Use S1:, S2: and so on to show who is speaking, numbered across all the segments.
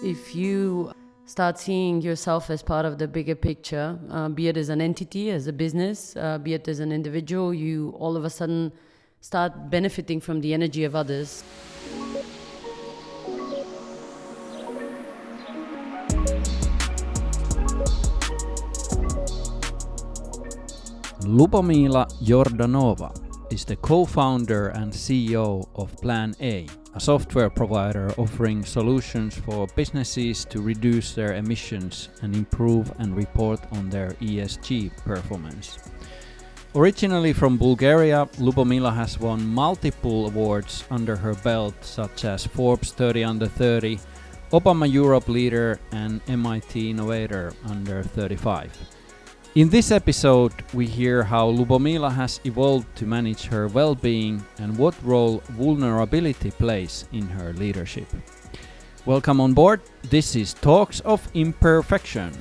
S1: If you start seeing yourself as part of the bigger picture, be it as an entity, as a business, be it as an individual, you all of a sudden start benefiting from the energy of others.
S2: Lubomila Jordanova is the co-founder and CEO of Plan A, a software provider offering solutions for businesses to reduce their emissions and improve and report on their ESG performance. Originally from Bulgaria, Lubomila has won multiple awards under her belt, such as Forbes 30 Under 30, Obama Europe Leader and MIT Innovator Under 35. In this episode, we hear how Lubomila has evolved to manage her well-being and what role vulnerability plays in her leadership. Welcome on board. This is Talks of Imperfection.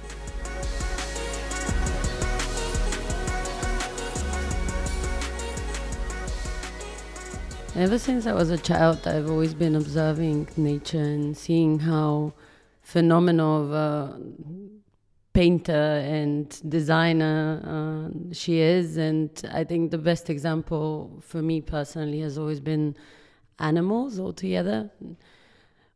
S1: Ever since I was a child, I've always been observing nature and seeing how phenomenal of a painter and designer she is. And I think the best example for me personally has always been animals altogether.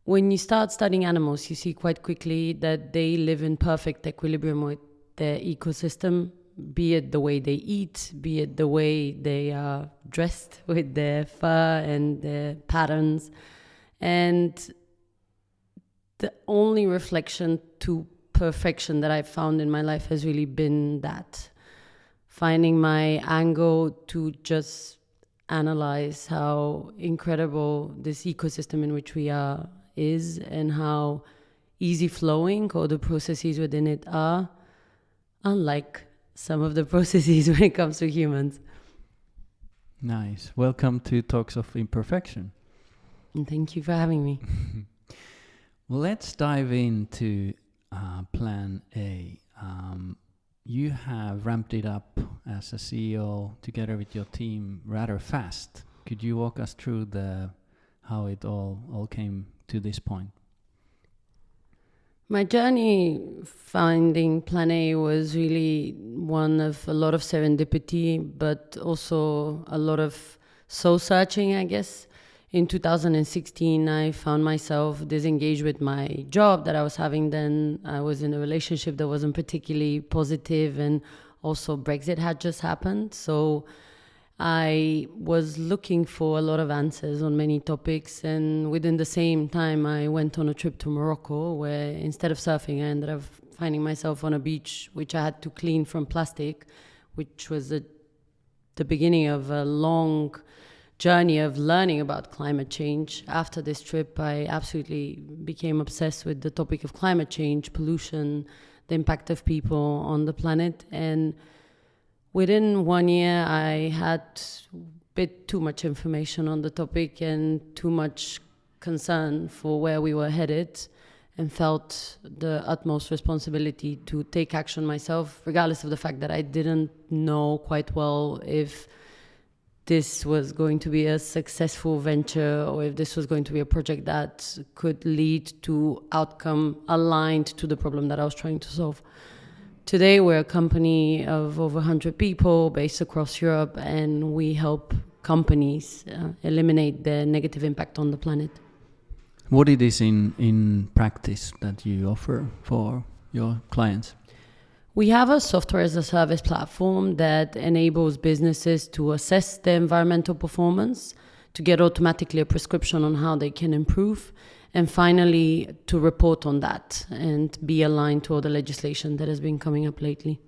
S1: When you start studying animals, you see quite quickly that they live in perfect equilibrium with their ecosystem, be it the way they eat, be it the way they are dressed with their fur and their patterns. And the only reflection to perfection that I've found in my life has really been that. Finding my angle to just analyze how incredible this ecosystem in which we are is and how easy flowing all the processes within it are, unlike some of the processes when it comes to humans.
S2: Nice. Welcome to Talks of Imperfection.
S1: And thank you for having me.
S2: Well, let's dive into Plan A. You have ramped it up as a CEO together with your team rather fast. Could you walk us through how it all came to this point?
S1: My journey finding Plan A was really one of a lot of serendipity, but also a lot of soul searching, I guess. In 2016, I found myself disengaged with my job that I was having then. I was in a relationship that wasn't particularly positive, and also Brexit had just happened. So I was looking for a lot of answers on many topics, and within the same time, I went on a trip to Morocco, where instead of surfing, I ended up finding myself on a beach, which I had to clean from plastic, which was the beginning of a long journey of learning about climate change. After this trip, I absolutely became obsessed with the topic of climate change, pollution, the impact of people on the planet. And within 1 year, I had a bit too much information on the topic and too much concern for where we were headed, and felt the utmost responsibility to take action myself, regardless of the fact that I didn't know quite well if this was going to be a successful venture or if this was going to be a project that could lead to outcome aligned to the problem that I was trying to solve. Today, we're a company of over 100 people based across Europe, and we help companies eliminate their negative impact on the planet.
S2: What it is in practice that you offer for your clients?
S1: We have a software as a service platform that enables businesses to assess their environmental performance, to get automatically a prescription on how they can improve, and finally to report on that and be aligned to all the legislation that has been coming up lately.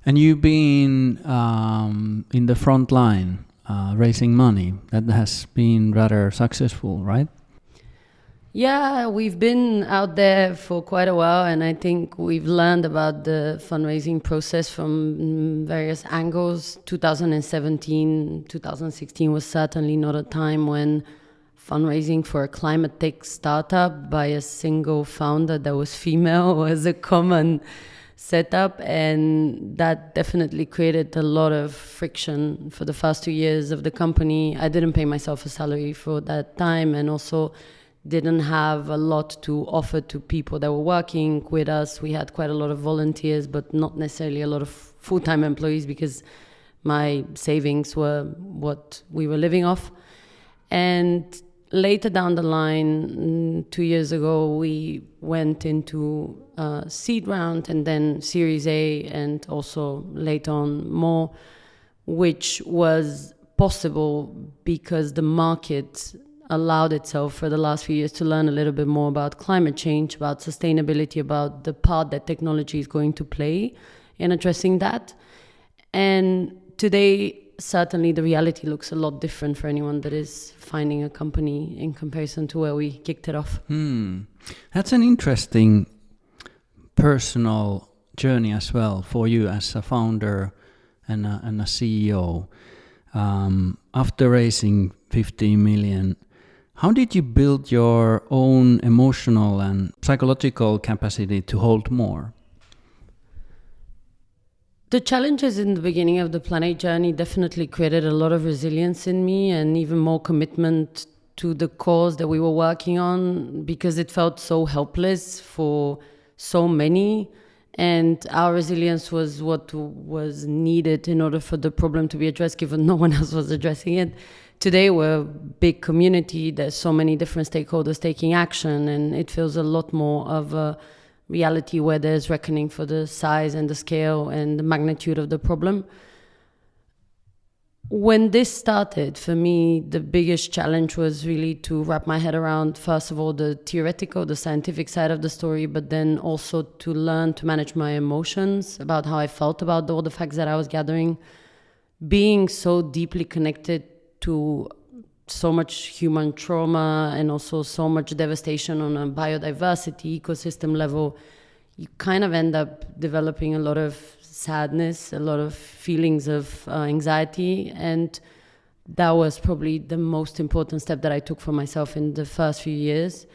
S2: And you've been in the front line raising money. That has been rather successful, right?
S1: Yeah, we've been out there for quite a while, and I think we've learned about the fundraising process from various angles. 2017, 2016 was certainly not a time when fundraising for a climate tech startup by a single founder that was female was a common setup, and that definitely created a lot of friction for the first 2 years of the company. I didn't pay myself a salary for that time, and also didn't have a lot to offer to people that were working with us. We had quite a lot of volunteers, but not necessarily a lot of full-time employees, because my savings were what we were living off. And later down the line, 2 years ago, we went into a seed round and then Series A, and also later on more, which was possible because the market allowed itself for the last few years to learn a little bit more about climate change, about sustainability, about the part that technology is going to play in addressing that. And today, certainly the reality looks a lot different for anyone that is finding a company in comparison to where we kicked it off.
S2: That's an interesting personal journey as well for you as a founder and a CEO. After raising 15 million, how did you build your own emotional and psychological capacity to hold more?
S1: The challenges in the beginning of the Plan A journey definitely created a lot of resilience in me, and even more commitment to the cause that we were working on, because it felt so helpless for so many. And our resilience was what was needed in order for the problem to be addressed, given no one else was addressing it. Today, we're a big community. There's so many different stakeholders taking action, and it feels a lot more of a reality where there's reckoning for the size and the scale and the magnitude of the problem. When this started, for me, the biggest challenge was really to wrap my head around, first of all, the theoretical, the scientific side of the story, but then also to learn to manage my emotions about how I felt about all the facts that I was gathering. Being so deeply connected to so much human trauma and also so much devastation on a biodiversity ecosystem level, you kind of end up developing a lot of sadness, a lot of feelings of anxiety. And that was probably the most important step that I took for myself in the first few years.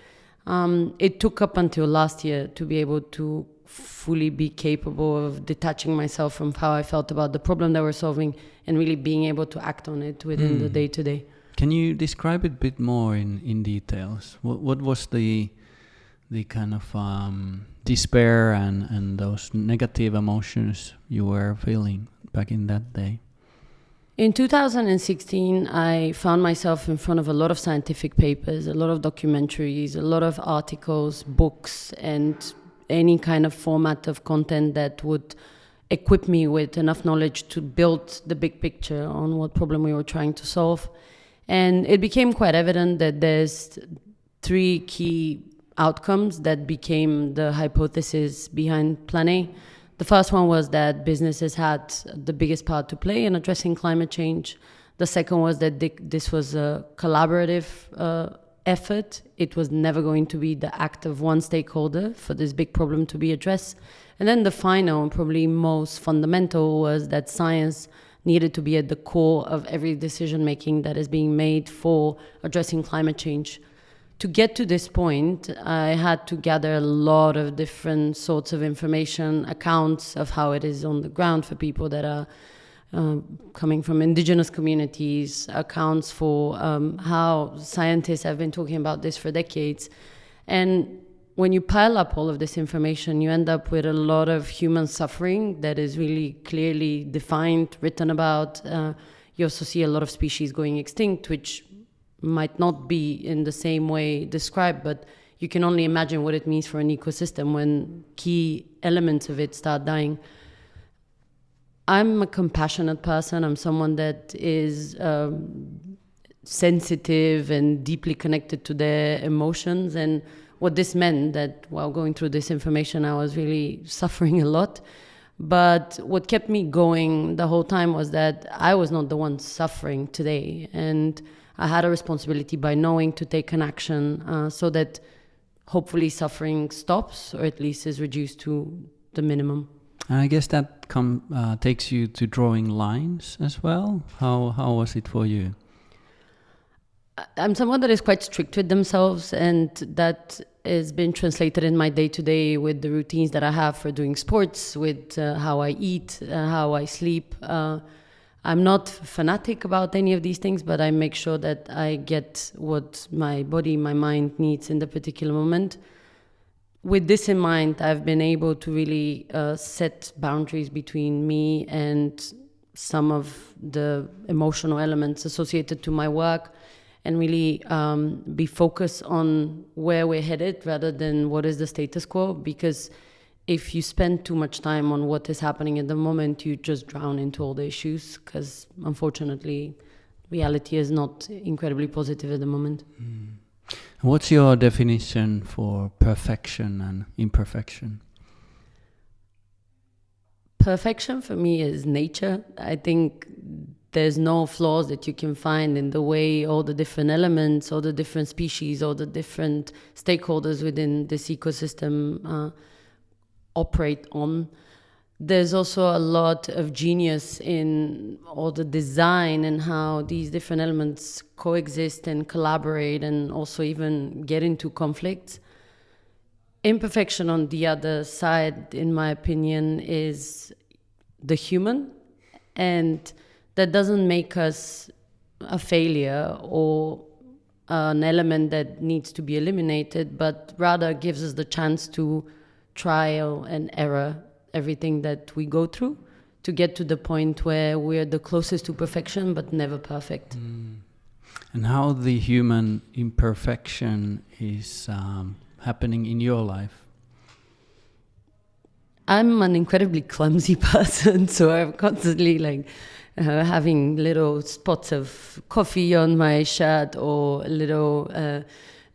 S1: It took up until last year to be able to fully be capable of detaching myself from how I felt about the problem that we're solving and really being able to act on it within the day-to-day.
S2: Can you describe it a bit more in details? What was the kind of despair and those negative emotions you were feeling back in that day?
S1: In 2016, I found myself in front of a lot of scientific papers, a lot of documentaries, a lot of articles, books, and any kind of format of content that would equip me with enough knowledge to build the big picture on what problem we were trying to solve. And it became quite evident that there's 3 key outcomes that became the hypothesis behind Plan A. The first one was that businesses had the biggest part to play in addressing climate change. The second was that this was a collaborative effort. It was never going to be the act of one stakeholder for this big problem to be addressed. And then the final and probably most fundamental was that science needed to be at the core of every decision making that is being made for addressing climate change. To get to this point, I had to gather a lot of different sorts of information, accounts of how it is on the ground for people that are coming from indigenous communities, accounts for how scientists have been talking about this for decades. And when you pile up all of this information, you end up with a lot of human suffering that is really clearly defined, written about. You also see a lot of species going extinct, which might not be in the same way described, but you can only imagine what it means for an ecosystem when key elements of it start dying. I'm a compassionate person. I'm someone that is sensitive and deeply connected to their emotions. And what this meant that while going through this information, I was really suffering a lot. But what kept me going the whole time was that I was not the one suffering today. And I had a responsibility by knowing to take an action so that hopefully suffering stops or at least is reduced to the minimum.
S2: And I guess that takes you to drawing lines as well. How was it for you?
S1: I'm someone that is quite strict with themselves, and that has been translated in my day-to-day with the routines that I have for doing sports, with how I eat, how I sleep. I'm not fanatic about any of these things, but I make sure that I get what my body, my mind needs in the particular moment. With this in mind, I've been able to really set boundaries between me and some of the emotional elements associated to my work, and really be focused on where we're headed rather than what is the status quo. Because if you spend too much time on what is happening at the moment, you just drown into all the issues, because unfortunately reality is not incredibly positive at the moment.
S2: What's your definition for perfection and imperfection?
S1: Perfection for me is nature. I think there's no flaws that you can find in the way all the different elements, all the different species, all the different stakeholders within this ecosystem operate on. There's also a lot of genius in all the design and how these different elements coexist and collaborate and also even get into conflicts. Imperfection, on the other side, in my opinion, is the human, and that doesn't make us a failure or an element that needs to be eliminated, but rather gives us the chance to trial and error everything that we go through to get to the point where we're the closest to perfection but never perfect.
S2: And how the human imperfection is happening in your life?
S1: I'm an incredibly clumsy person, so I'm constantly having little spots of coffee on my shirt or little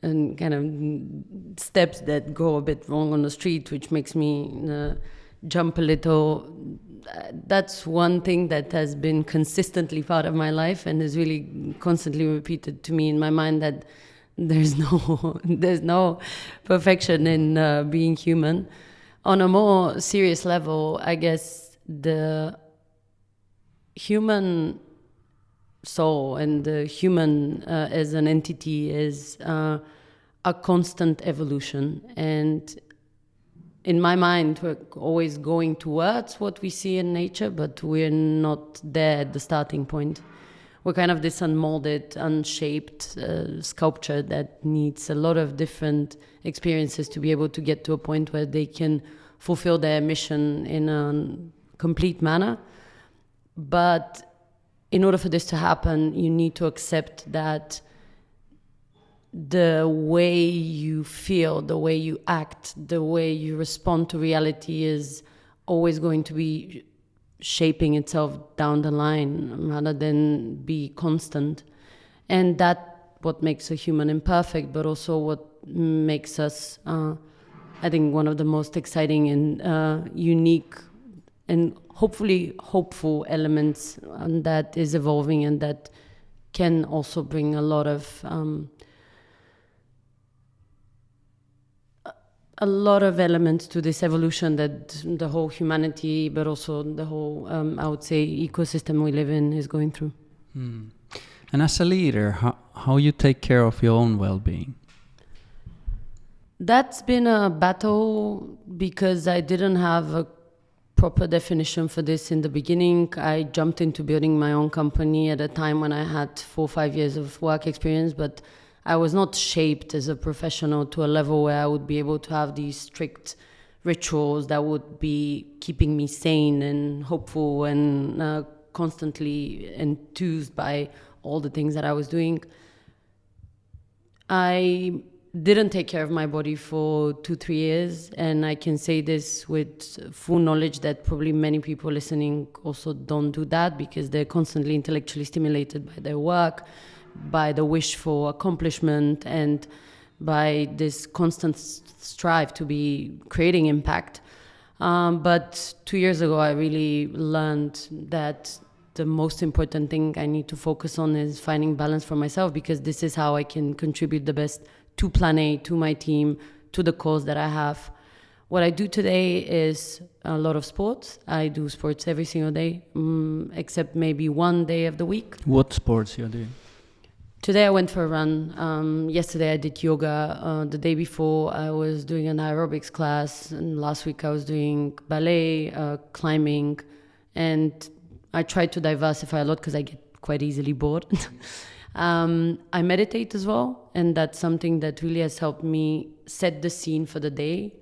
S1: and kind of steps that go a bit wrong on the street, which makes me jump a little. That's one thing that has been consistently part of my life and is really constantly repeated to me in my mind, that there's no perfection in being human. On a more serious level, I guess the human soul and the human as an entity is a constant evolution. And in my mind, we're always going towards what we see in nature, but we're not there at the starting point. We're kind of this unmolded, unshaped sculpture that needs a lot of different experiences to be able to get to a point where they can fulfill their mission in a complete manner. But in order for this to happen, you need to accept that the way you feel, the way you act, the way you respond to reality is always going to be shaping itself down the line rather than be constant. And that what makes a human imperfect, but also what makes us, I think, one of the most exciting and unique and hopefully hopeful elements that is evolving and that can also bring a lot of elements to this evolution that the whole humanity, but also the whole, I would say, ecosystem we live in is going through.
S2: And as a leader, how you take care of your own well-being?
S1: That's been a battle because I didn't have a proper definition for this in the beginning. I jumped into building my own company at a time when I had 4 or 5 years of work experience, but I was not shaped as a professional to a level where I would be able to have these strict rituals that would be keeping me sane and hopeful and constantly enthused by all the things that I was doing. I didn't take care of my body for 2-3 years, and I can say this with full knowledge that probably many people listening also don't do that because they're constantly intellectually stimulated by their work, by the wish for accomplishment, and by this constant strive to be creating impact. But 2 years ago, I really learned that the most important thing I need to focus on is finding balance for myself, because this is how I can contribute the best to Plan A, to my team, to the cause that I have. What I do today is a lot of sports. I do sports every single day, except maybe one day of the week.
S2: What sports you're doing?
S1: Today I went for a run. Yesterday I did yoga. The day before I was doing an aerobics class. And last week I was doing ballet, climbing. And I try to diversify a lot because I get quite easily bored. I meditate as well, and that's something that really has helped me set the scene for the day.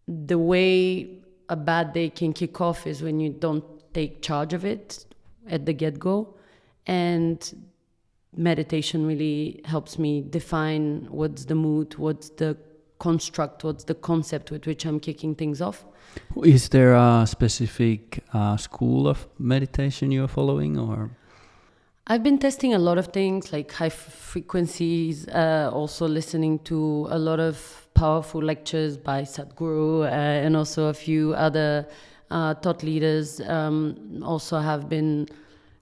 S1: The way a bad day can kick off is when you don't take charge of it at the get-go, and meditation really helps me define what's the mood, what's the construct, what's the concept with which I'm kicking things off.
S2: Is there a specific school of meditation you're following, or?
S1: I've been testing a lot of things like high frequencies, also listening to a lot of powerful lectures by Sadhguru and also a few other thought leaders. Also have been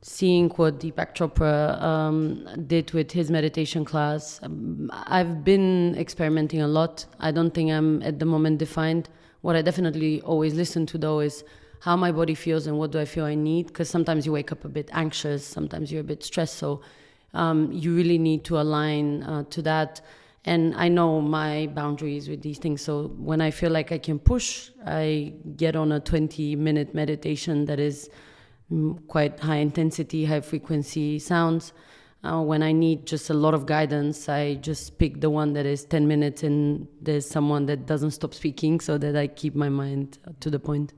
S1: seeing what Deepak Chopra did with his meditation class. I've been experimenting a lot. I don't think I'm at the moment defined. What I definitely always listen to though is how my body feels and what do I feel I need, because sometimes you wake up a bit anxious, sometimes you're a bit stressed, so you really need to align to that. And I know my boundaries with these things, so when I feel like I can push, I get on a 20-minute meditation that is quite high intensity, high frequency sounds. When I need just a lot of guidance, I just pick the one that is 10 minutes and there's someone that doesn't stop speaking, so that I keep my mind to the point.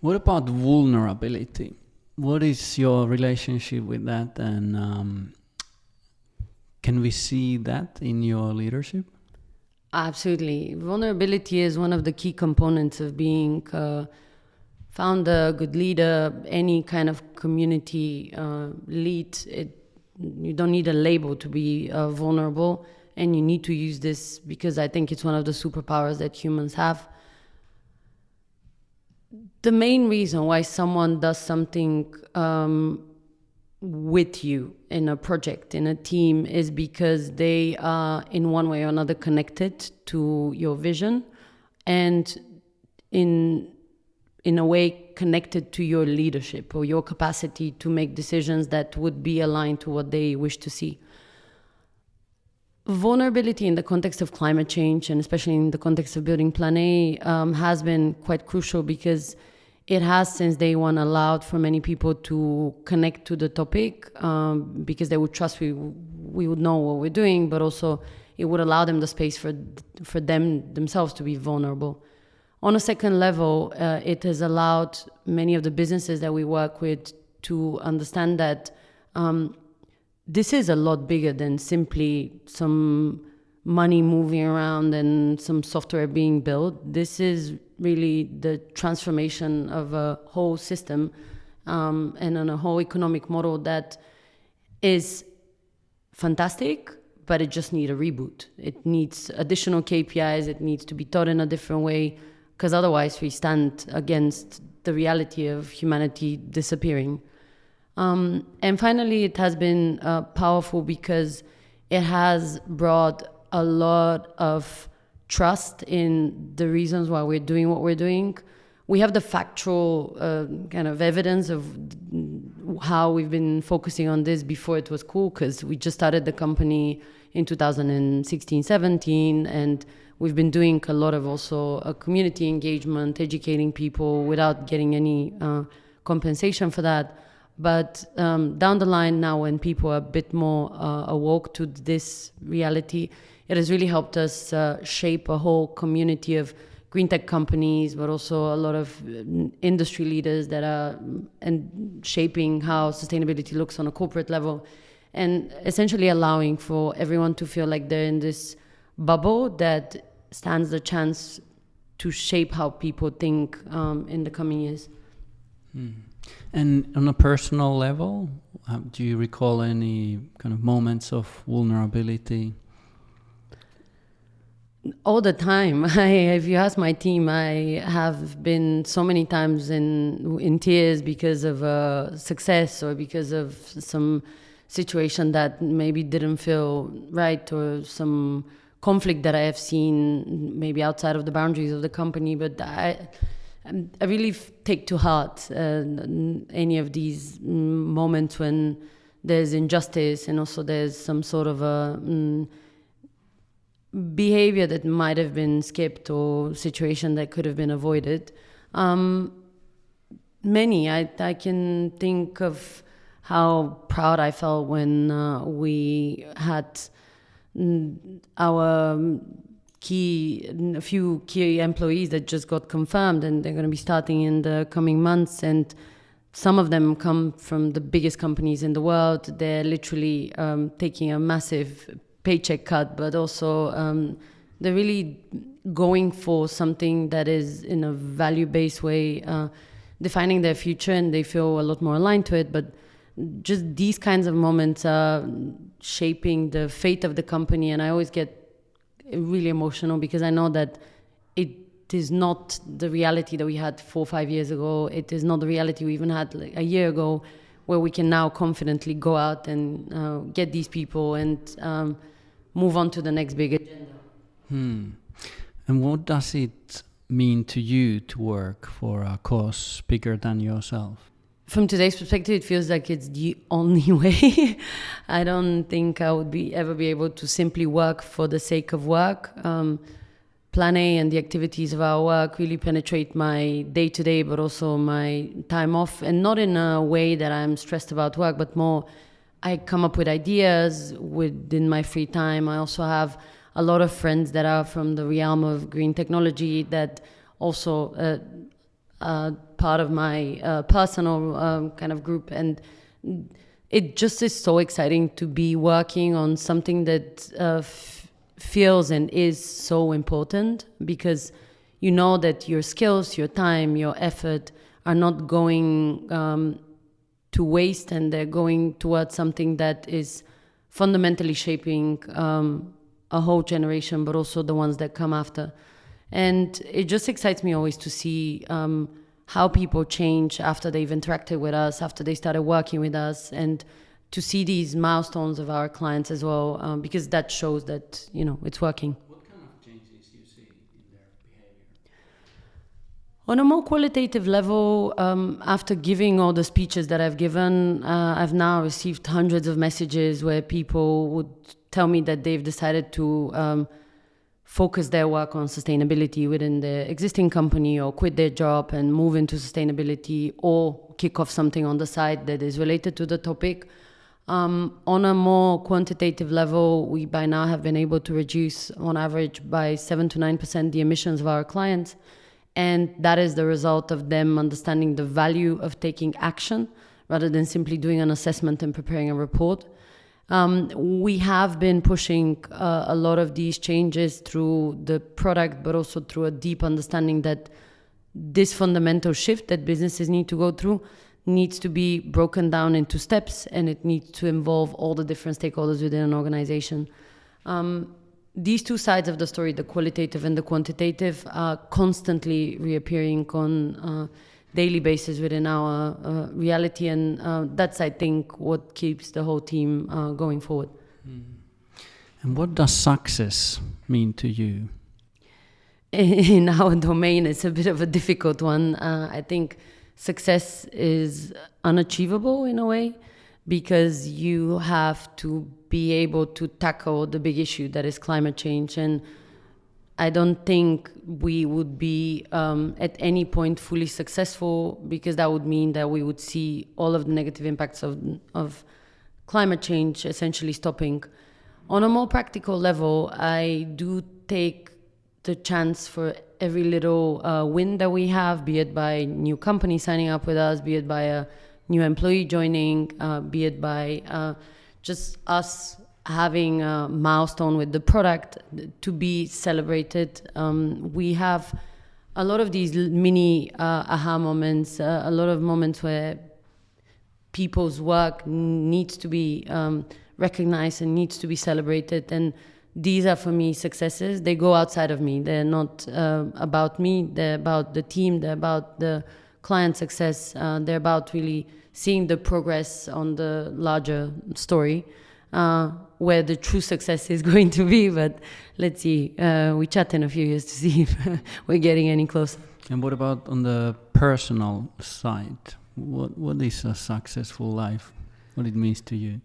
S2: What about vulnerability? What is your relationship with that, and can we see that in your leadership?
S1: Absolutely. Vulnerability is one of the key components of being a founder, good leader, any kind of community lead. You don't need a label to be vulnerable, and you need to use this because I think it's one of the superpowers that humans have. The main reason why someone does something with you in a project, in a team, is because they are in one way or another connected to your vision, and in a way connected to your leadership or your capacity to make decisions that would be aligned to what they wish to see. Vulnerability in the context of climate change, and especially in the context of building Plan A, has been quite crucial because it has since day one allowed for many people to connect to the topic because they would trust we would know what we're doing, but also it would allow them the space for themselves to be vulnerable. On a second level, it has allowed many of the businesses that we work with to understand that this is a lot bigger than simply some money moving around and some software being built. This is really the transformation of a whole system and on a whole economic model that is fantastic, but it just needs a reboot. It needs additional KPIs. It needs to be taught in a different way, because otherwise we stand against the reality of humanity disappearing. And finally, it has been powerful because it has brought a lot of trust in the reasons why we're doing what we're doing. We have the factual kind of evidence of how we've been focusing on this before it was cool, because we just started the company in 2016-17, and we've been doing a lot of also community engagement, educating people without getting any compensation for that. But down the line now, when people are a bit more awoke to this reality, it has really helped us shape a whole community of green tech companies, but also a lot of industry leaders that are shaping how sustainability looks on a corporate level, and essentially allowing for everyone to feel like they're in this bubble that stands the chance to shape how people think in the coming years.
S2: And on a personal level, do you recall any kind of moments of vulnerability?
S1: All the time. If you ask my team, I have been so many times in tears because of success or because of some situation that maybe didn't feel right, or some conflict that I have seen maybe outside of the boundaries of the company. But I really take to heart any of these moments when there's injustice and also there's some sort of a behavior that might have been skipped or situation that could have been avoided. Many. I can think of how proud I felt when we had our a few key employees that just got confirmed, and they're going to be starting in the coming months. And some of them come from the biggest companies in the world. They're literally taking a massive paycheck cut, but also they're really going for something that is in a value-based way, defining their future, and they feel a lot more aligned to it. But just these kinds of moments are shaping the fate of the company, and I always get really emotional because I know that it is not the reality that we had 4 or 5 years ago. It is not the reality we even had like a year ago, where we can now confidently go out and get these people and move on to the next big agenda.
S2: And what does it mean to you to work for a cause bigger than yourself?
S1: From today's perspective, it feels like it's the only way. I don't think I would ever be able to simply work for the sake of work. Plan A and the activities of our work really penetrate my day-to-day, but also my time off, and not in a way that I'm stressed about work, but more I come up with ideas within my free time. I also have a lot of friends that are from the realm of green technology that also part of my personal kind of group, and it just is so exciting to be working on something that feels and is so important, because you know that your skills, your time, your effort are not going to waste, and they're going towards something that is fundamentally shaping a whole generation, but also the ones that come after. And it just excites me always to see how people change after they've interacted with us, after they started working with us, and to see these milestones of our clients as well, because that shows that, you know, it's working.
S2: What kind of changes do you see in their behavior?
S1: On a more qualitative level, after giving all the speeches that I've given, I've now received hundreds of messages where people would tell me that they've decided to focus their work on sustainability within their existing company, or quit their job and move into sustainability, or kick off something on the side that is related to the topic. On a more quantitative level, we by now have been able to reduce on average by 7 to 9% the emissions of our clients. And that is the result of them understanding the value of taking action rather than simply doing an assessment and preparing a report. We have been pushing a lot of these changes through the product, but also through a deep understanding that this fundamental shift that businesses need to go through needs to be broken down into steps, and it needs to involve all the different stakeholders within an organization. These two sides of the story, the qualitative and the quantitative, are constantly reappearing on daily basis within our reality, and that's, I think, what keeps the whole team going forward.
S2: And what does success mean to you?
S1: In our domain, it's a bit of a difficult one. I think success is unachievable in a way, because you have to be able to tackle the big issue that is climate change. And I don't think we would be at any point fully successful, because that would mean that we would see all of the negative impacts of climate change essentially stopping. On a more practical level, I do take the chance for every little win that we have, be it by new companies signing up with us, be it by a new employee joining, be it by just us having a milestone with the product to be celebrated. We have a lot of these mini aha moments, a lot of moments where people's work needs to be recognized and needs to be celebrated. And these are, for me, successes. They go outside of me. They're not about me. They're about the team. They're about the client success. They're about really seeing the progress on the larger story, where the true success is going to be. But let's see. We chat in a few years to see if we're getting any closer.
S2: And what about on the personal side? What is a successful life? What it means to you?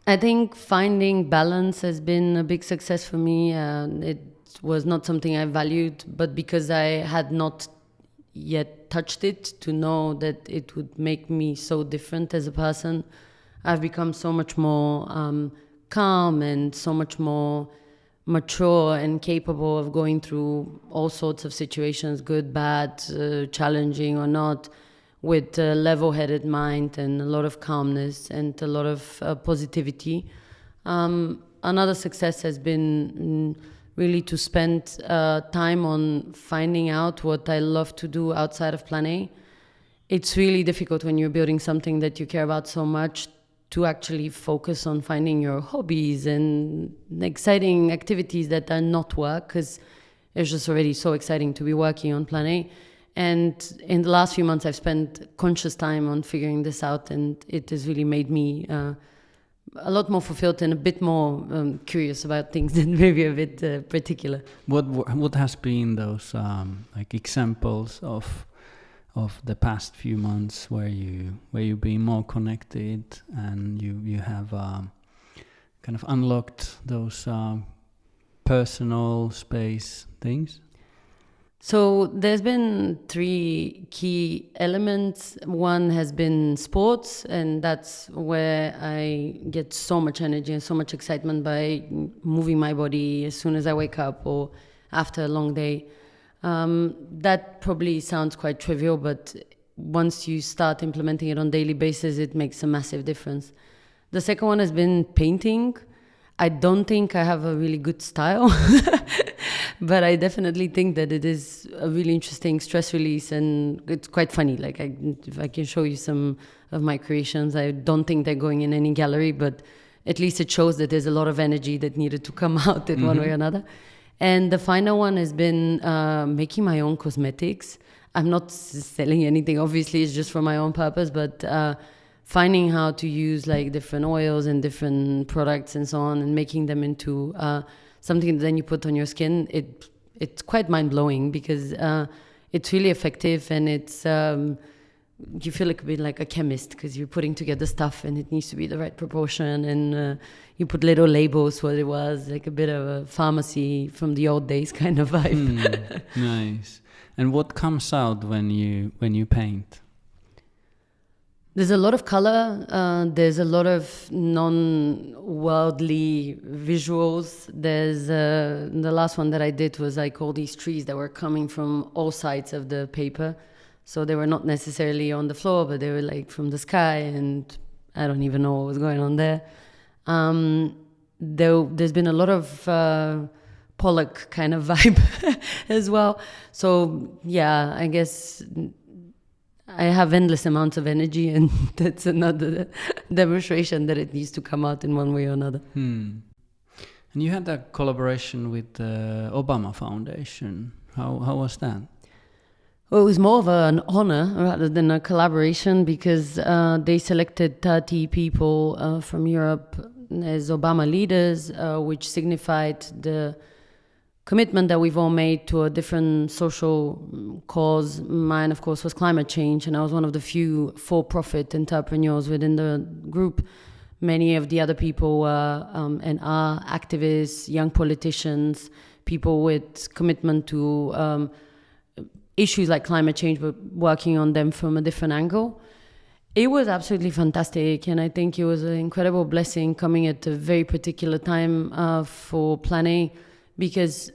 S1: I think finding balance has been a big success for me. It was not something I valued, but because I had not yet touched it to know that it would make me so different as a person. I've become so much more calm and so much more mature and capable of going through all sorts of situations, good, bad, challenging or not, with a level-headed mind and a lot of calmness and a lot of positivity. Another success has been really to spend time on finding out what I love to do outside of Plan A. It's really difficult when you're building something that you care about so much to actually focus on finding your hobbies and exciting activities that are not work, because it's just already so exciting to be working on Plan A. And in the last few months, I've spent conscious time on figuring this out, and it has really made me a lot more fulfilled and a bit more curious about things and maybe a bit particular.
S2: What has been those like examples of the past few months where you've been more connected and you have kind of unlocked those personal space things?
S1: So there's been 3 key elements. One has been sports, and that's where I get so much energy and so much excitement by moving my body as soon as I wake up or after a long day. That probably sounds quite trivial, but once you start implementing it on a daily basis, it makes a massive difference. The second one has been painting. I don't think I have a really good style, but I definitely think that it is a really interesting stress release, and it's quite funny. Like if I can show you some of my creations, I don't think they're going in any gallery, but at least it shows that there's a lot of energy that needed to come out in one way or another. And the final one has been making my own cosmetics. I'm not selling anything, obviously, it's just for my own purpose, but finding how to use like different oils and different products and so on and making them into something that then you put on your skin, it's quite mind-blowing because it's really effective, and it's you feel like a bit like a chemist because you're putting together stuff and it needs to be the right proportion, and you put little labels what it was, like a bit of a pharmacy from the old days kind of vibe.
S2: Nice. And what comes out when you paint?
S1: There's a lot of color. There's a lot of non-worldly visuals. There's the last one that I did was like all these trees that were coming from all sides of the paper. So they were not necessarily on the floor, but they were like from the sky, and I don't even know what was going on there. There's been a lot of Pollock kind of vibe as well. So yeah, I guess I have endless amounts of energy, and that's another demonstration that it needs to come out in one way or another.
S2: And you had a collaboration with the Obama Foundation. How was that?
S1: Well, it was more of an honor rather than a collaboration, because they selected 30 people from Europe as Obama leaders, which signified the commitment that we've all made to a different social cause. Mine, of course, was climate change, and I was one of the few for-profit entrepreneurs within the group. Many of the other people were and are activists, young politicians, people with commitment to issues like climate change, but working on them from a different angle. It was absolutely fantastic, and I think it was an incredible blessing coming at a very particular time for Plan A, because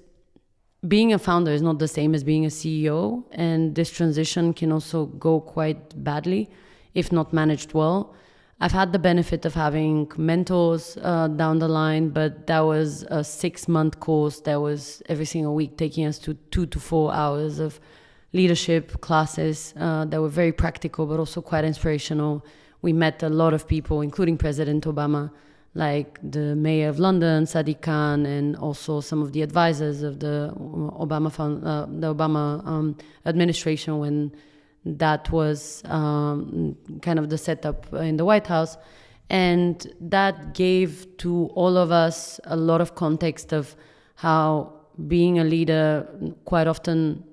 S1: being a founder is not the same as being a CEO, and this transition can also go quite badly if not managed well. I've had the benefit of having mentors down the line, but that was a 6-month course that was every single week taking us to 2 to 4 hours of leadership classes that were very practical but also quite inspirational. We met a lot of people, including President Obama, like the mayor of London, Sadiq Khan, and also some of the advisors of the Obama administration when that was kind of the setup in the White House. And that gave to all of us a lot of context of how being a leader quite often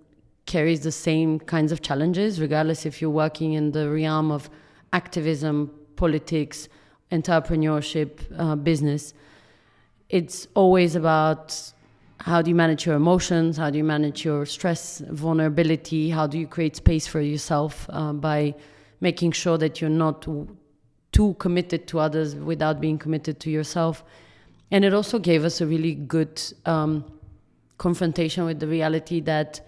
S1: carries the same kinds of challenges, regardless if you're working in the realm of activism, politics, entrepreneurship, business. It's always about how do you manage your emotions? How do you manage your stress, vulnerability? How do you create space for yourself by making sure that you're not too committed to others without being committed to yourself? And it also gave us a really good confrontation with the reality that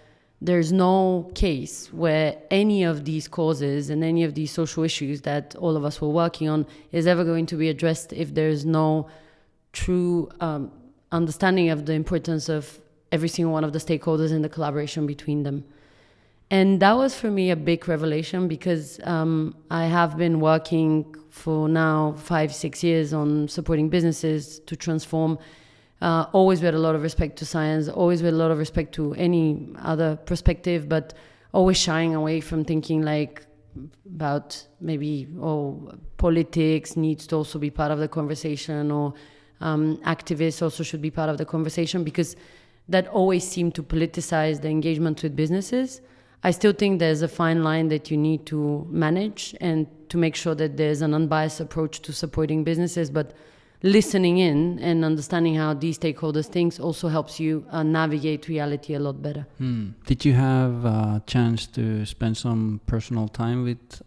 S1: there's no case where any of these causes and any of these social issues that all of us were working on is ever going to be addressed if there's no true understanding of the importance of every single one of the stakeholders and the collaboration between them. And that was for me a big revelation, because I have been working for now 5-6 years on supporting businesses to transform, always with a lot of respect to science, always with a lot of respect to any other perspective, but always shying away from thinking like about maybe, politics needs to also be part of the conversation, or activists also should be part of the conversation, because that always seemed to politicize the engagement with businesses. I still think there's a fine line that you need to manage and to make sure that there's an unbiased approach to supporting businesses, but listening in and understanding how these stakeholders think also helps you navigate reality a lot better.
S2: Did you have a chance to spend some personal time with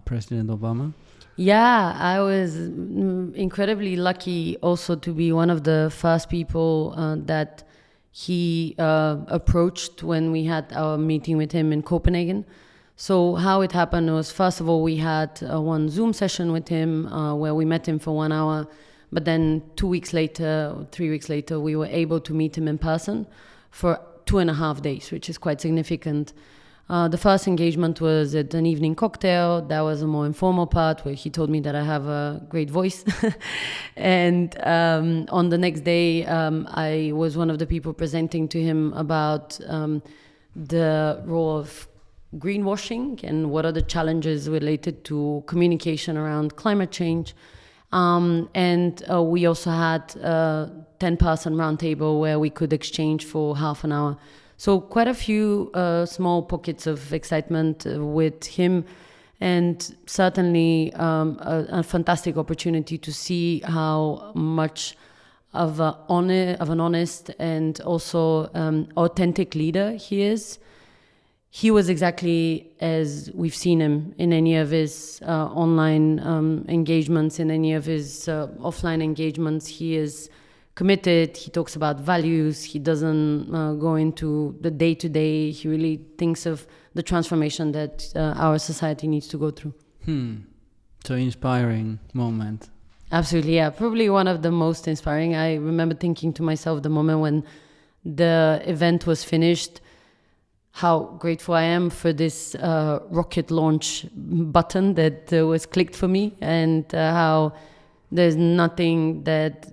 S2: President Obama?
S1: Yeah, I was incredibly lucky also to be one of the first people that he approached when we had our meeting with him in Copenhagen. So how it happened was, first of all, we had one Zoom session with him where we met him for 1 hour. But then 2 weeks later, or 3 weeks later, we were able to meet him in person for 2.5 days, which is quite significant. The first engagement was at an evening cocktail. That was a more informal part where he told me that I have a great voice. And on the next day, I was one of the people presenting to him about the role of greenwashing and what are the challenges related to communication around climate change. And we also had a 10-person roundtable where we could exchange for half an hour. So quite a few small pockets of excitement with him, and certainly a fantastic opportunity to see how much of an honest and also authentic leader he is. He was exactly as we've seen him in any of his online engagements, in any of his offline engagements. He is committed. He talks about values. He doesn't go into the day-to-day. He really thinks of the transformation that our society needs to go through.
S2: So inspiring moment.
S1: Absolutely, yeah. Probably one of the most inspiring. I remember thinking to myself the moment when the event was finished, how grateful I am for this rocket launch button that was clicked for me, and how there's nothing that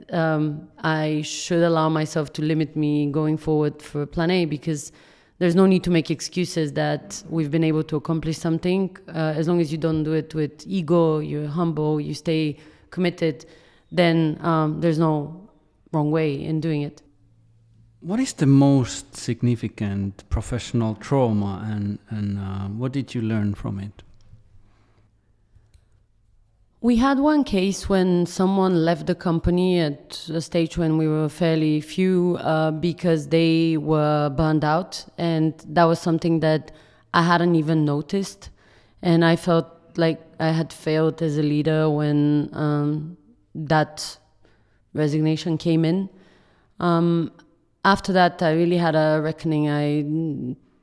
S1: I should allow myself to limit me going forward for Plan A, because there's no need to make excuses that we've been able to accomplish something. As long as you don't do it with ego, you're humble, you stay committed, then there's no wrong way in doing it.
S2: What is the most significant professional trauma, and what did you learn from it?
S1: We had one case when someone left the company at a stage when we were fairly few because they were burned out, and that was something that I hadn't even noticed, and I felt like I had failed as a leader when that resignation came in. After that, I really had a reckoning. I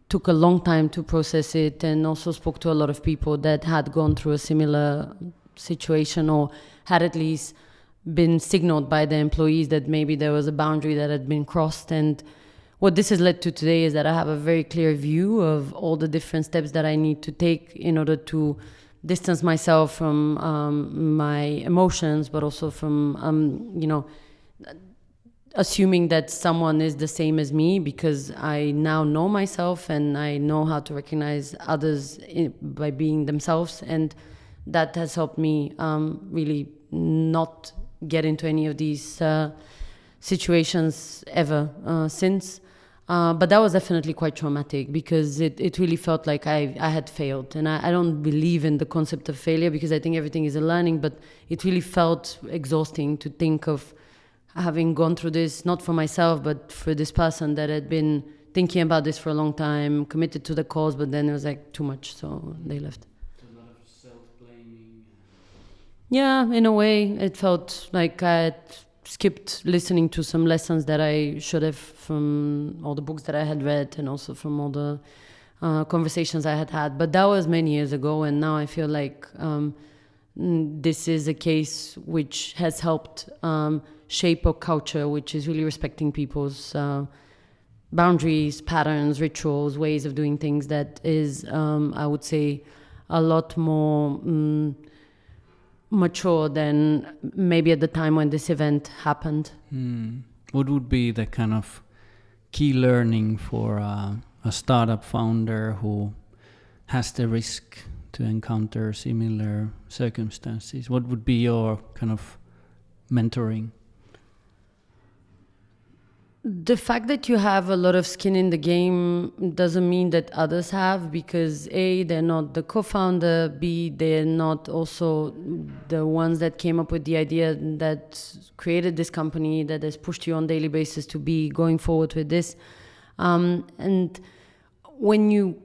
S1: took a long time to process it, and also spoke to a lot of people that had gone through a similar situation, or had at least been signaled by the employees that maybe there was a boundary that had been crossed. And what this has led to today is that I have a very clear view of all the different steps that I need to take in order to distance myself from my emotions, but also from assuming that someone is the same as me, because I now know myself and I know how to recognize others by being themselves. And that has helped me really not get into any of these situations ever since. But that was definitely quite traumatic, because it really felt like I had failed. And I don't believe in the concept of failure, because I think everything is a learning, but it really felt exhausting to think of having gone through this, not for myself, but for this person that had been thinking about this for a long time, committed to the cause, but then it was like too much, so they left.
S2: A lot of self-blaming.
S1: Yeah, in a way, it felt like I had skipped listening to some lessons that I should have from all the books that I had read and also from all the conversations I had had. But that was many years ago, and now I feel like this is a case which has helped shape a culture which is really respecting people's boundaries, patterns, rituals, ways of doing things that is, I would say, a lot more mature than maybe at the time when this event happened.
S2: What would be the kind of key learning for a startup founder who has the risk to encounter similar circumstances? What would be your kind of mentoring?
S1: The fact that you have a lot of skin in the game doesn't mean that others have, because A, they're not the co-founder, B, they're not also the ones that came up with the idea that created this company, that has pushed you on a daily basis to be going forward with this. And when you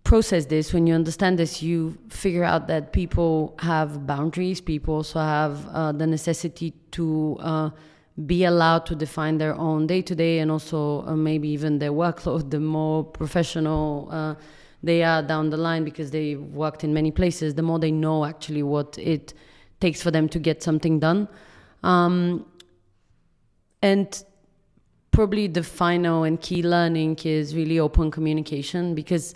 S1: process this, when you understand this, you figure out that people have boundaries, people also have the necessity to be allowed to define their own day-to-day, and also maybe even their workload. The more professional they are down the line, because they've worked in many places, the more they know actually what it takes for them to get something done. And probably the final and key learning is really open communication, because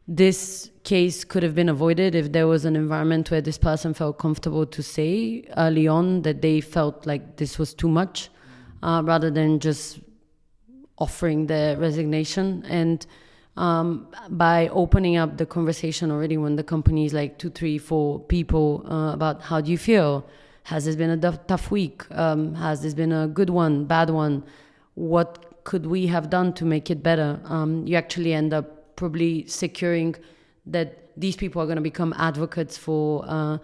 S1: this case could have been avoided if there was an environment where this person felt comfortable to say early on that they felt like this was too much, rather than just offering their resignation. And by opening up the conversation already when the company is like 2, 3, 4 people about how do you feel? Has this been a tough week? Has this been a good one, bad one? What could we have done to make it better? You actually end up probably securing that these people are going to become advocates for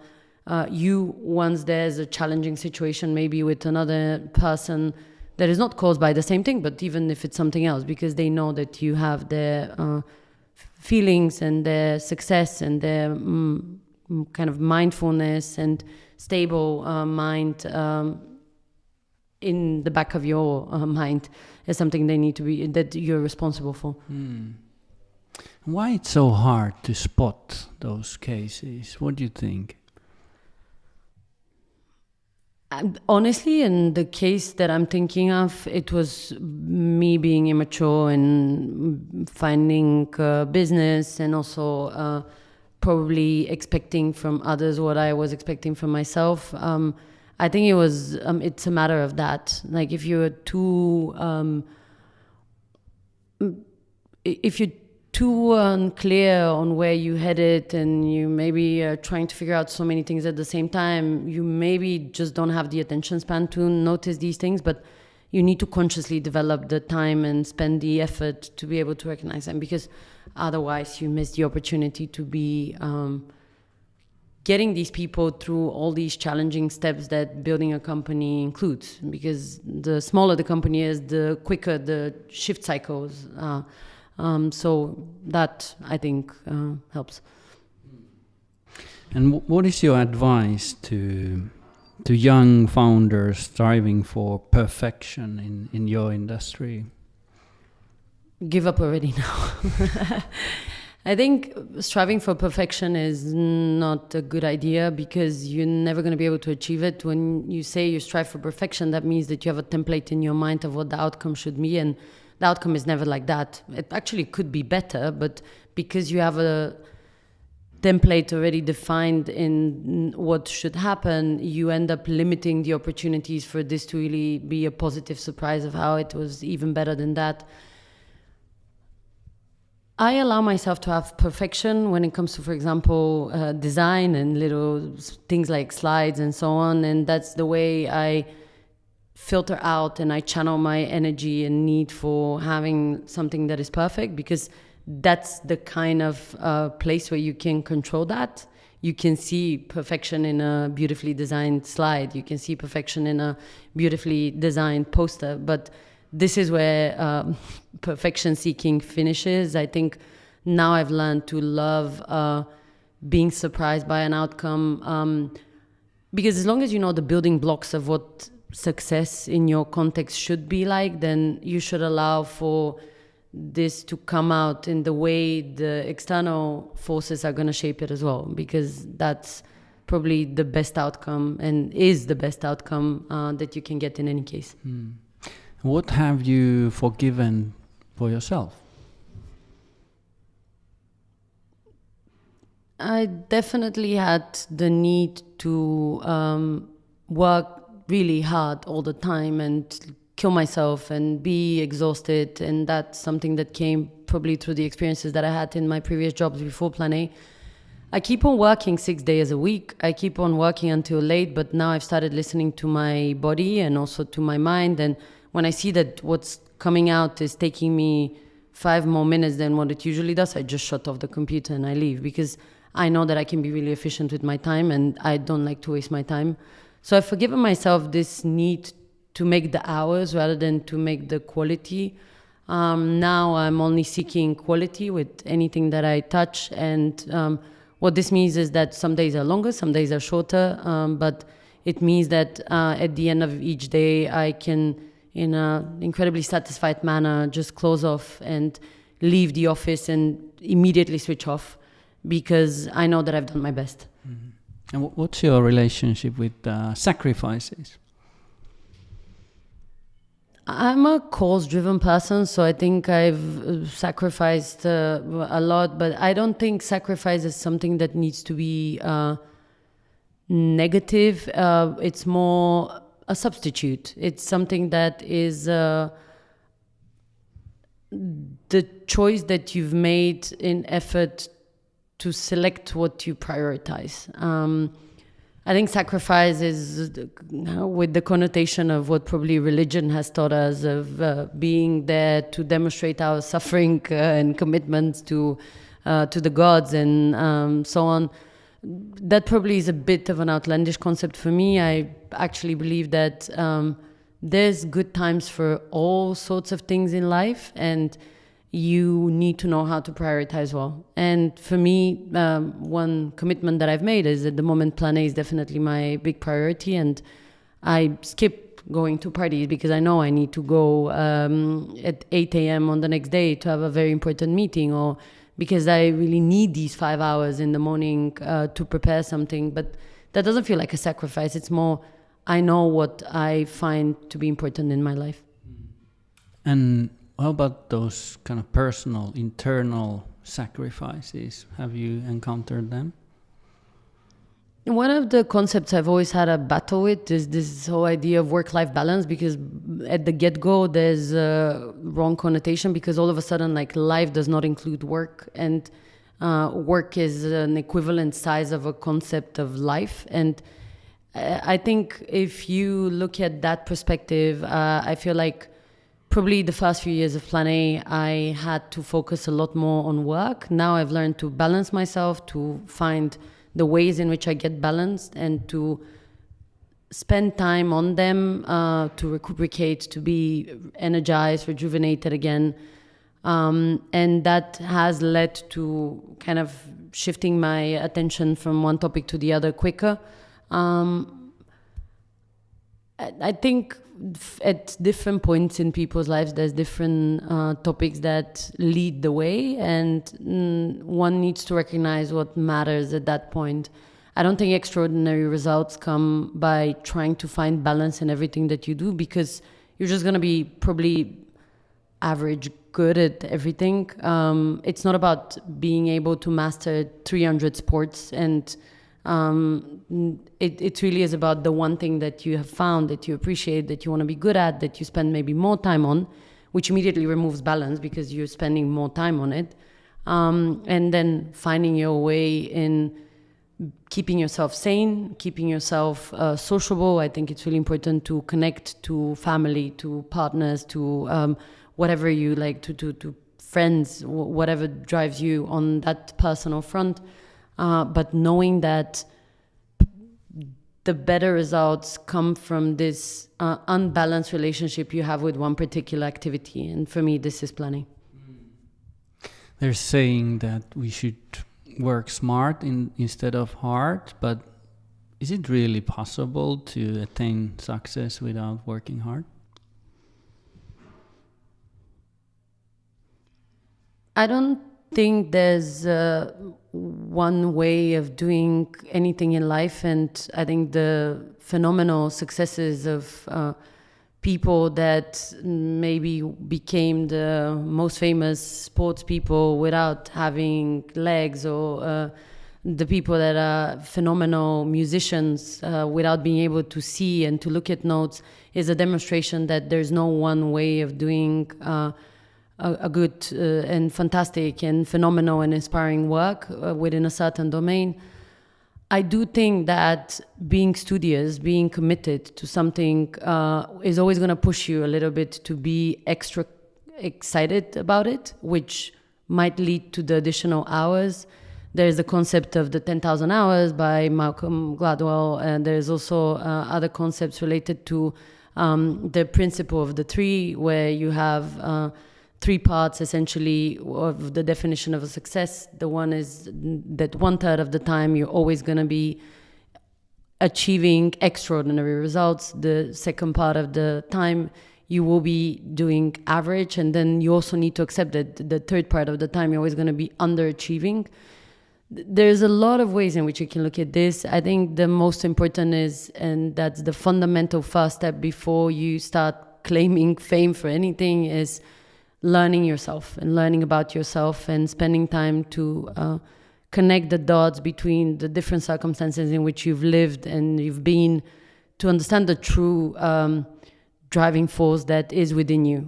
S1: you once there's a challenging situation, maybe with another person that is not caused by the same thing, but even if it's something else, because they know that you have their feelings and their success and their kind of mindfulness and stable mind in the back of your mind is something they need to be, that you're responsible for.
S2: Why it's so hard to spot those cases? What do you think?
S1: Honestly, in the case that I'm thinking of, it was me being immature and finding business, and also probably expecting from others what I was expecting from myself. I think it was, it's a matter of that. Like if you're too unclear on where you headed, and you maybe are trying to figure out so many things at the same time, you maybe just don't have the attention span to notice these things, but you need to consciously develop the time and spend the effort to be able to recognize them, because otherwise you miss the opportunity to be getting these people through all these challenging steps that building a company includes, because the smaller the company is, the quicker the shift cycles are. So that, I think, helps.
S2: And what is your advice to young founders striving for perfection in your industry?
S1: Give up already now. I think striving for perfection is not a good idea, because you're never going to be able to achieve it. When you say you strive for perfection, that means that you have a template in your mind of what the outcome should be, and the outcome is never like that. It actually could be better, but because you have a template already defined in what should happen, you end up limiting the opportunities for this to really be a positive surprise of how it was even better than that. I allow myself to have perfection when it comes to, for example, design and little things like slides and so on, and that's the way I filter out and I channel my energy and need for having something that is perfect, because that's the kind of place where you can control that. you can see perfection in a beautifully designed slide. You can see perfection in a beautifully designed poster. But this is where perfection seeking finishes. I think now I've learned to love being surprised by an outcome. Because as long as you know the building blocks of what success in your context should be like, then you should allow for this to come out in the way the external forces are going to shape it as well, because that's probably the best outcome and is the best outcome that you can get in any case.
S2: What have you forgiven for yourself?
S1: I definitely had the need to work really hard all the time and kill myself and be exhausted, and that's something that came probably through the experiences that I had in my previous jobs before Plan A. I keep on working 6 days a week. I keep on working until late, but now I've started listening to my body and also to my mind, and when I see that what's coming out is taking me 5 more minutes than what it usually does, I just shut off the computer and I leave, because I know that I can be really efficient with my time and I don't like to waste my time. So I've forgiven myself this need to make the hours rather than to make the quality. Now I'm only seeking quality with anything that I touch. And what this means is that some days are longer, some days are shorter. But it means that at the end of each day, I can, in an incredibly satisfied manner, just close off and leave the office and immediately switch off, because I know that I've done my best.
S2: Mm-hmm. And what's your relationship with sacrifices?
S1: I'm a cause-driven person, so I think I've sacrificed a lot, but I don't think sacrifice is something that needs to be negative. It's more a substitute. It's something that is the choice that you've made in effort to select what you prioritize. I think sacrifice is with the connotation of what probably religion has taught us, of being there to demonstrate our suffering and commitments to the gods and so on. That probably is a bit of an outlandish concept for me. I actually believe that there's good times for all sorts of things in life, and you need to know how to prioritize well. And for me, one commitment that I've made is at the moment Plan A is definitely my big priority, and I skip going to parties because I know I need to go at 8 a.m. on the next day to have a very important meeting, or because I really need these 5 hours in the morning to prepare something. But that doesn't feel like a sacrifice. It's more, I know what I find to be important in my life.
S2: And how about those kind of personal, internal sacrifices? Have you encountered them?
S1: One of the concepts I've always had a battle with is this whole idea of work-life balance, because at the get-go there's a wrong connotation, because all of a sudden like life does not include work, and work is an equivalent size of a concept of life. And I think if you look at that perspective, I feel like probably the first few years of Plan A, I had to focus a lot more on work. Now I've learned to balance myself, to find the ways in which I get balanced, and to spend time on them, to recuperate, to be energized, rejuvenated again. And that has led to kind of shifting my attention from one topic to the other quicker. I think at different points in people's lives, there's different topics that lead the way, and one needs to recognize what matters at that point. I don't think extraordinary results come by trying to find balance in everything that you do, because you're just going to be probably average good at everything. It's not about being able to master 300 sports, and it really is about the one thing that you have found, that you appreciate, that you want to be good at, that you spend maybe more time on, which immediately removes balance because you're spending more time on it. And then finding your way in keeping yourself sane, keeping yourself sociable. I think it's really important to connect to family, to partners, to whatever you like, to friends, whatever drives you on that personal front. but knowing that the better results come from this unbalanced relationship you have with one particular activity. And for me, this is planning.
S2: They're saying that we should work smart instead of hard, but is it really possible to attain success without working hard?
S1: I don't think there's one way of doing anything in life, and I think the phenomenal successes of people that maybe became the most famous sports people without having legs, or the people that are phenomenal musicians without being able to see and to look at notes, is a demonstration that there's no one way of doing a good and fantastic and phenomenal and inspiring work within a certain domain. I do think that being studious, being committed to something is always going to push you a little bit to be extra excited about it, which might lead to the additional hours. There's the concept of the 10,000 hours by Malcolm Gladwell, and there's also other concepts related to the principle of the three, where you have three parts essentially of the definition of a success. The one is that 1/3 of the time you're always going to be achieving extraordinary results. The second part of the time you will be doing average, and then you also need to accept that the third part of the time you're always going to be underachieving. There's a lot of ways in which you can look at this. I think the most important is, and that's the fundamental first step before you start claiming fame for anything, is learning yourself and learning about yourself and spending time to connect the dots between the different circumstances in which you've lived and you've been, to understand the true driving force that is within you.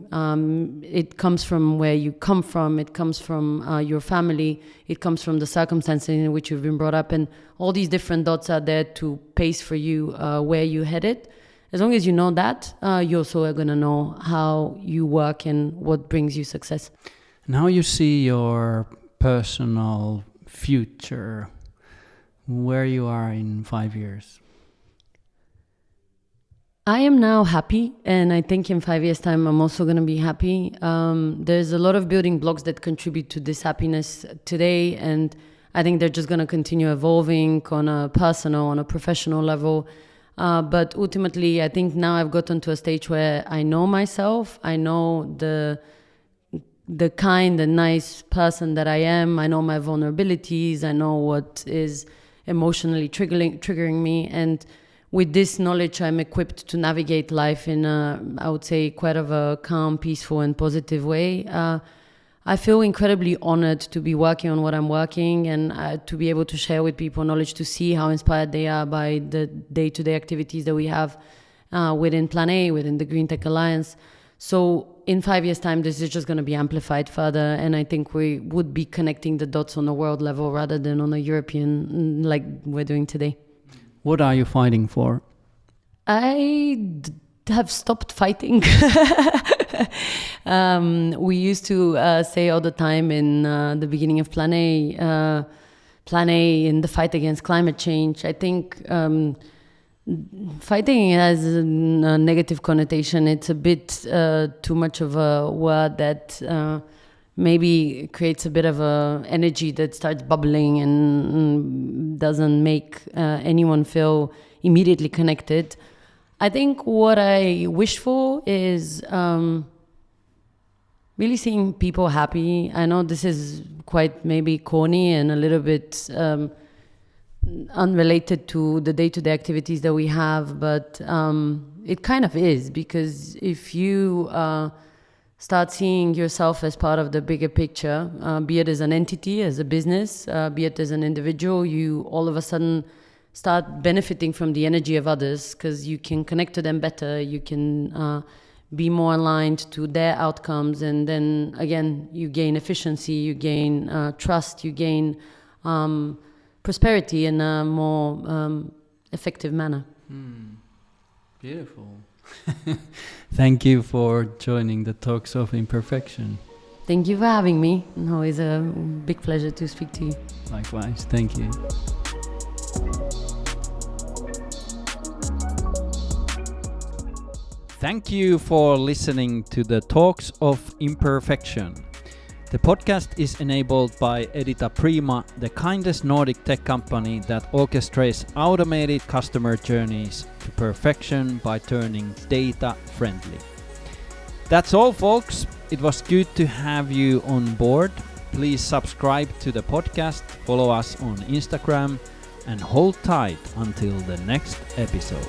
S1: It comes from where you come from, it comes from your family, it comes from the circumstances in which you've been brought up, and all these different dots are there to pace for you where you're headed. As long as you know that, you also are going to know how you work and what brings you success.
S2: And how you see your personal future, where you are in 5 years?
S1: I am now happy, and I think in 5 years' time I'm also going to be happy. There's a lot of building blocks that contribute to this happiness today, and I think they're just going to continue evolving on a personal, on a professional level. But ultimately, I think now I've gotten to a stage where I know myself. I know the kind and nice person that I am. I know my vulnerabilities. I know what is emotionally triggering me. And with this knowledge, I'm equipped to navigate life in I would say, quite of a calm, peaceful, and positive way. I feel incredibly honored to be working on what I'm working, and to be able to share with people knowledge, to see how inspired they are by the day-to-day activities that we have within Plan A, within the Green Tech Alliance. So in 5 years' time, this is just going to be amplified further, and I think we would be connecting the dots on a world level rather than on a European, like we're doing today.
S2: What are you fighting for?
S1: Have stopped fighting. We used to say all the time in the beginning of Plan A in the fight against climate change. I think fighting has a negative connotation. It's a bit too much of a word that maybe creates a bit of a energy that starts bubbling and doesn't make anyone feel immediately connected. I think what I wish for is really seeing people happy. I know this is quite maybe corny and a little bit unrelated to the day-to-day activities that we have, but it kind of is, because if you start seeing yourself as part of the bigger picture, be it as an entity, as a business, be it as an individual, you all of a sudden start benefiting from the energy of others, because you can connect to them better, you can be more aligned to their outcomes, and then again you gain efficiency, you gain trust, you gain prosperity in a more effective manner.
S2: Beautiful. Thank you for joining the Talks of Imperfection.
S1: Thank you for having me. No, it's a big pleasure to speak to you.
S2: Likewise, thank you. Thank you for listening to the Talks of Imperfection. The podcast is enabled by Edita Prima, the kindest Nordic tech company that orchestrates automated customer journeys to perfection by turning data friendly. That's all, folks. It was good to have you on board. Please subscribe to the podcast, follow us on Instagram, and hold tight until the next episode.